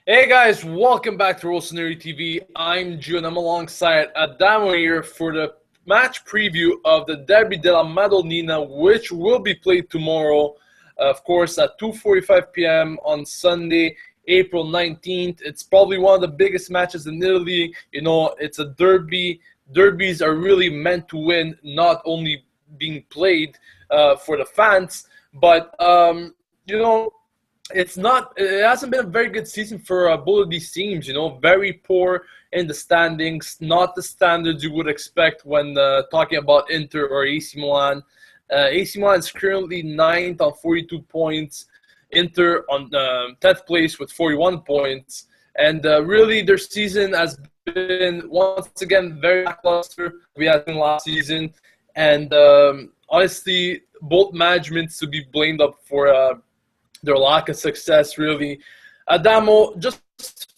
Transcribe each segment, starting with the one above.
Hey guys, welcome back to Rossoneri TV. I'm Gio and I'm alongside Adamo here for the match preview of the Derby della Madonnina, which will be played tomorrow, of course, at 2:45 p.m. on Sunday, April 19th. It's probably one of the biggest matches in Italy. You know, it's a derby. Derbies are really meant to win, not only being played for the fans, but, you know, it hasn't been a very good season for both of these teams. You know, very poor in the standings, not the standards you would expect when talking about Inter or AC Milan. AC Milan is currently ninth on 42 points. Inter on 10th place with 41 points. And really, their season has been, once again, very lackluster. We had in last season. And honestly, both managements to be blamed up for their lack of success, really. Adamo, just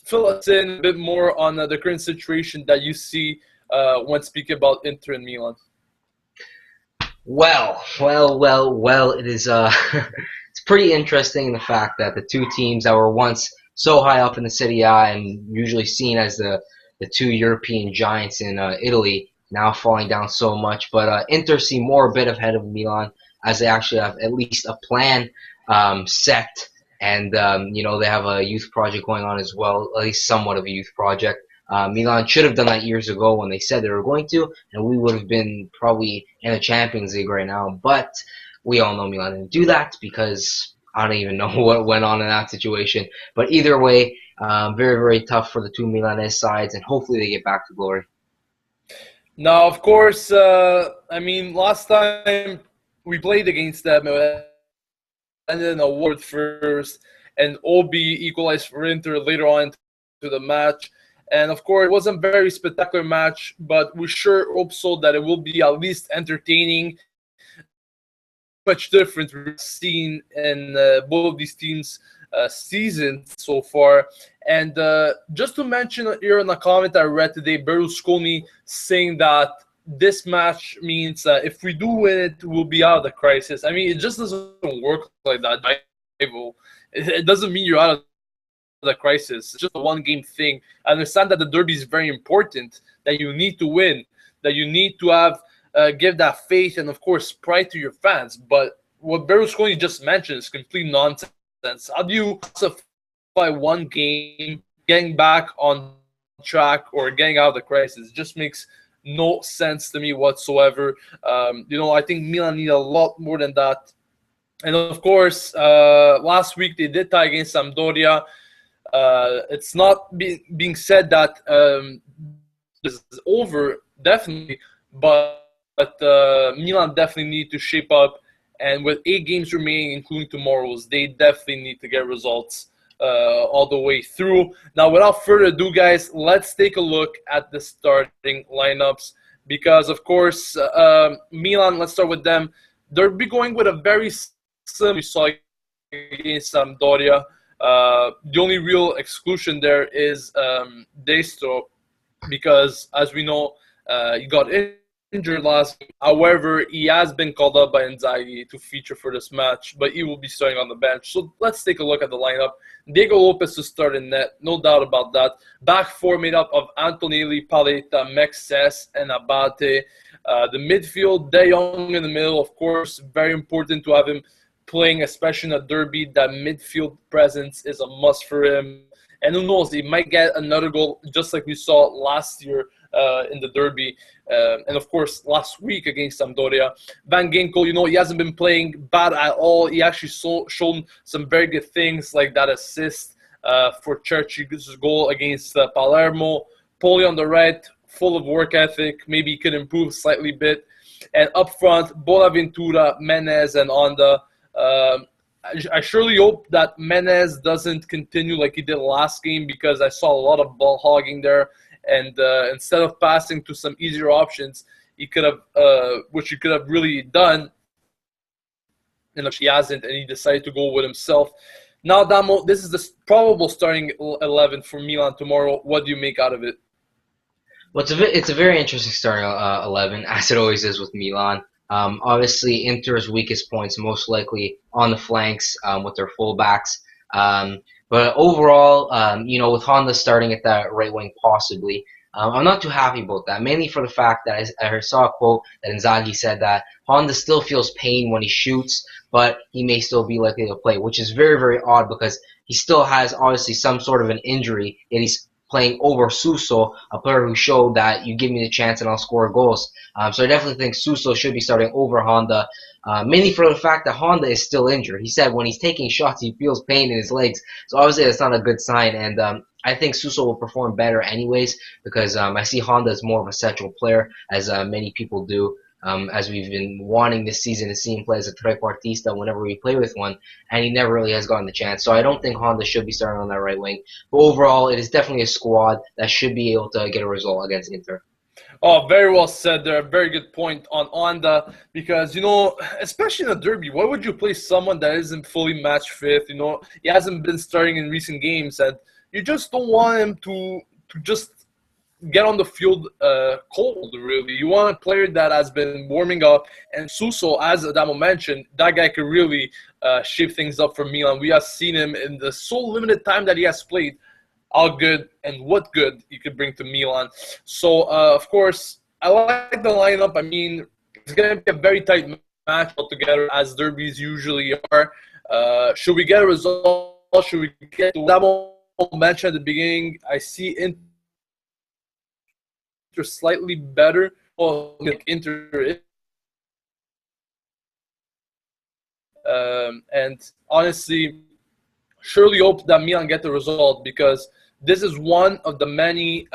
fill us in a bit more on the current situation that you see when speaking about Inter and Milan. Well. It is it's pretty interesting the fact that the two teams that were once so high up in the Serie A and usually seen as the two European giants in Italy now falling down so much. But Inter seem more a bit ahead of Milan as they actually have at least a plan set, and they have a youth project going on as well, at least somewhat of a youth project. Milan should have done that years ago when they said they were going to, and we would have been probably in the Champions League right now. But we all know Milan didn't do that because I don't even know what went on in that situation. But either way, very tough for the two Milanese sides, and hopefully they get back to glory. Now, of course, last time we played against them, it ended in a award first, and Obi equalized for Inter later on to the match. And of course, it wasn't a very spectacular match, but we sure hope so that it will be at least entertaining. Much difference we've seen in both of these teams' seasons so far. And just to mention here in a comment I read today, Berlusconi saying that this match means if we do win it, we'll be out of the crisis. I mean, it just doesn't work like that. It doesn't mean you're out of the crisis. It's just a one-game thing. I understand that the derby is very important, that you need to win, that you need to have give that faith and, of course, pride to your fans. But what Berlusconi just mentioned is complete nonsense. How do you justify one game getting back on track or getting out of the crisis? It just makes no sense to me whatsoever. I think Milan need a lot more than that. And, of course, last week they did tie against Sampdoria. It's not being said that this is over, definitely, but Milan definitely need to shape up. And with 8 games remaining, including tomorrow's, they definitely need to get results all the way through. Now, without further ado, guys, let's take a look at the starting lineups. Because, of course, Milan, let's start with them. They'll be going with a very similar we saw against Sampdoria. The only real exclusion there is Destro, because, as we know, he got injured last game. However, he has been called up by Inzaghi to feature for this match, but he will be starting on the bench. So let's take a look at the lineup. Diego Lopez to start in net, no doubt about that. Back four made up of Antonelli, Paletta, Mexes, and Abate. The midfield, De Jong in the middle, of course, very important to have him playing, especially in a derby. That midfield presence is a must for him. And who knows, he might get another goal, just like we saw last year in the derby. And, of course, last week against Sampdoria. Van Ginkel, he hasn't been playing bad at all. He actually shown some very good things, like that assist for Church's goal against Palermo. Poli on the right, full of work ethic. Maybe he could improve slightly bit. And up front, Bonaventura, Menez, and Onda. I surely hope that Menez doesn't continue like he did last game, because I saw a lot of ball hogging there. And instead of passing to some easier options, he could have, which he could have really done, and he hasn't, and he decided to go with himself. Now, Damo, this is the probable starting 11 for Milan tomorrow. What do you make out of it? Well, it's a very interesting starting 11, as it always is with Milan. Obviously, Inter's weakest points most likely on the flanks with their fullbacks. But overall, with Honda starting at that right wing possibly, I'm not too happy about that. Mainly for the fact that I saw a quote that Inzaghi said that Honda still feels pain when he shoots, but he may still be likely to play, which is very, very odd because he still has obviously some sort of an injury, yet he's playing over Suso, a player who showed that you give me the chance and I'll score goals. So I definitely think Suso should be starting over Honda, mainly for the fact that Honda is still injured. He said when he's taking shots, he feels pain in his legs. So obviously that's not a good sign. And I think Suso will perform better anyways because I see Honda as more of a central player, as many people do. As we've been wanting this season to see him play as a trequartista whenever we play with one, and he never really has gotten the chance. So I don't think Honda should be starting on that right wing. But overall, it is definitely a squad that should be able to get a result against Inter. Oh, very well said there. A very good point on Onda because, especially in a derby, why would you play someone that isn't fully match fit? He hasn't been starting in recent games, and you just don't want him to just get on the field cold, really. You want a player that has been warming up, and Suso, as Adamo mentioned, that guy could really shape things up for Milan. We have seen him in the so limited time that he has played, how good and what good he could bring to Milan. So, of course, I like the lineup. I mean, it's going to be a very tight match altogether, as derbies usually are. Should we get a result? Should we get to that mentioned at the beginning? I see Inter slightly better. Well, like Inter, and honestly, surely hope that Milan get the result because this is one of the many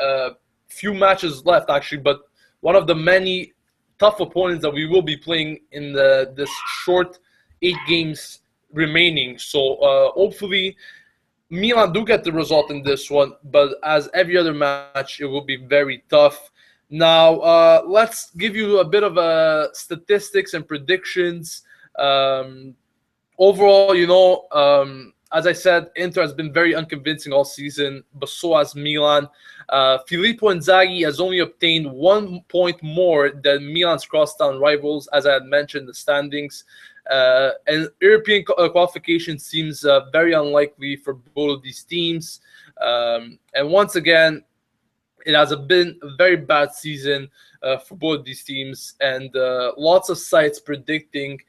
few matches left, actually, but one of the many tough opponents that we will be playing in this short 8 games remaining. So hopefully Milan do get the result in this one, but as every other match, it will be very tough. Now, let's give you a bit of statistics and predictions. Overall, as I said, Inter has been very unconvincing all season, but so has Milan. Filippo Inzaghi has only obtained 1 point more than Milan's crosstown rivals, as I had mentioned, the standings. And European qualification seems very unlikely for both of these teams. And once again, it has been a very bad season for both these teams, and lots of sites predicting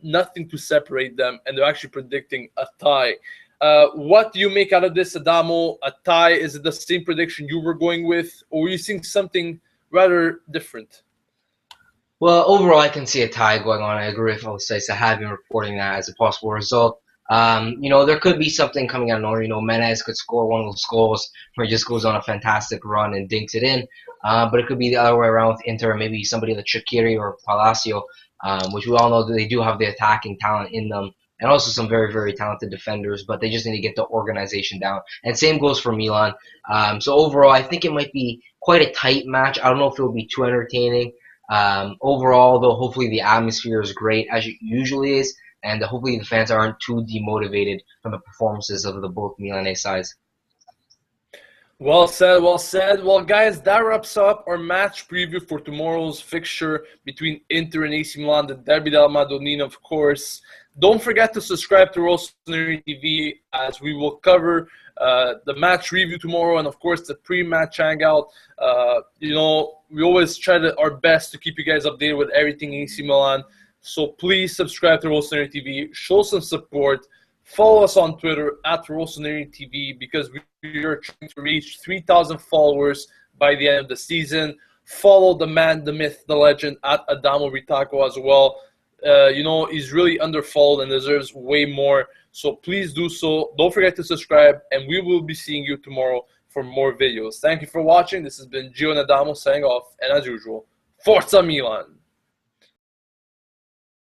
nothing to separate them, and they're actually predicting a tie. What do you make out of this, Adamo? A tie? Is it the same prediction you were going with, or are you seeing something rather different? Well, overall, I can see a tie going on. I agree with all the sites that have been reporting that as a possible result. There could be something coming out of nowhere. Menez could score one of those goals where he just goes on a fantastic run and dinks it in. But it could be the other way around with Inter, maybe somebody like Shaqiri or Palacio, which we all know that they do have the attacking talent in them, and also some very, very talented defenders, but they just need to get the organization down. And same goes for Milan. So overall, I think it might be quite a tight match. I don't know if it will be too entertaining. Overall, though, hopefully the atmosphere is great, as it usually is, and hopefully the fans aren't too demotivated from the performances of the both Milanese sides. Well said, well said. Well, guys, that wraps up our match preview for tomorrow's fixture between Inter and AC Milan, the Derby della Madonnina, of course. Don't forget to subscribe to Rossoneri TV as we will cover the match review tomorrow and, of course, the pre-match hangout. We always try our best to keep you guys updated with everything AC Milan. So please subscribe to Rossoneri TV. Show some support. Follow us on Twitter at Rossoneri TV because we are trying to reach 3,000 followers by the end of the season. Follow the man, the myth, the legend at Adamo Ritaco as well. He's really underfollowed and deserves way more. So please do so. Don't forget to subscribe, and we will be seeing you tomorrow for more videos. Thank you for watching. This has been Gio and Adamo signing off, and as usual, Forza Milan!